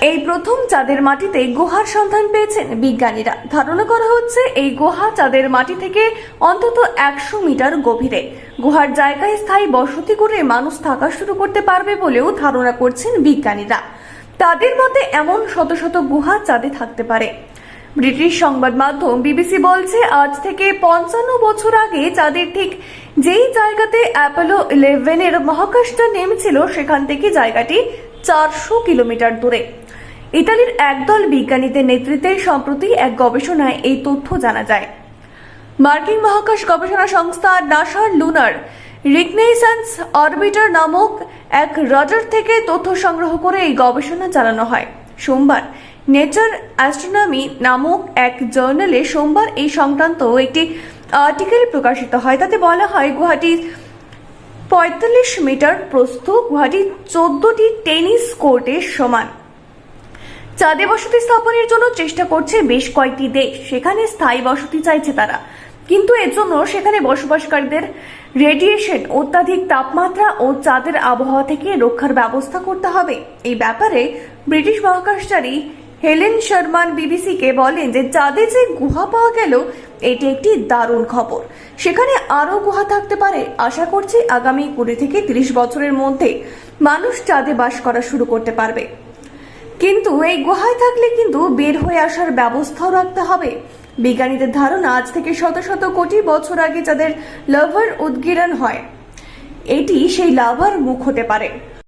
এই প্রথম চাঁদের মাটিতে গুহার সন্ধান পেয়েছেন বিজ্ঞানীরা। ধারণা করা হচ্ছে এই গুহা চাঁদের মাটি থেকে অন্তত 100 মিটার গভীরে। গুহার জায়গায় স্থায়ী বসতি করে মানুষ থাকা শুরু করতে পারবে বলেও ধারণা করছেন বিজ্ঞানীরা। তাদের মতে এমন শত শত গুহা চাঁদে থাকতে পারে। ব্রিটিশ সংবাদ মাধ্যম বিবিসি বলছে, আজ থেকে 55 বছর আগে চাঁদের ঠিক যেই জায়গাতে অ্যাপোলো 11 এর মহাকাশযান নেমেছিল সেখান থেকে জায়গাটি 400 কিলোমিটার দূরে। ইতালির একদল বিজ্ঞানীদের নেতৃত্বে সম্প্রতি এক গবেষণায় এই তথ্য জানা যায়। মার্কিন মহাকাশ গবেষণা সংস্থা নাসার লুনার রিকনেসান্স অরবিটার নামক এক রডার থেকে তথ্য সংগ্রহ করে এই গবেষণা চালানো হয়। সোমবার নেচার অ্যাস্ট্রোনমি নামক এক জার্নালে সোমবার এই সংক্রান্ত একটি আর্টিকেল প্রকাশিত হয়। তাতে বলা হয়, গুহাটি 45 মিটার প্রস্থ, গুহাটি 14টি টেনিস কোর্টের সমান। চাঁদে বসতি স্থাপনের জন্য চেষ্টা করছে বেশ কয়েকটি দেশ। সেখানে স্থায়ী বসতি চাইছে তারা, কিন্তু এর জন্য সেখানে বসবাসকারীদের রেডিয়েশন, অত্যাধিক তাপমাত্রা ও চাঁদের আবহাওয়া থেকে রক্ষার ব্যবস্থা করতে হবে। এই ব্যাপারে ব্রিটিশ মহাকাশচারী হেলেন শারমান বিবিসিকে বলেন যে চাঁদে যে গুহা পাওয়া গেল এটি একটি দারুণ খবর। সেখানে আরো গুহা থাকতে পারে। আশা করছি আগামী 20 থেকে 30 বছরের মধ্যে মানুষ চাঁদে বাস করা শুরু করতে পারবে। কিন্তু এই গুহায় থাকলে কিন্তু বের হয়ে আসার ব্যবস্থাও রাখতে হবে। বিজ্ঞানীদের ধারণা, আজ থেকে শত শত কোটি বছর আগে যাদের লাভার উদগীরণ হয়, এটি সেই লাভার মুখ হতে পারে।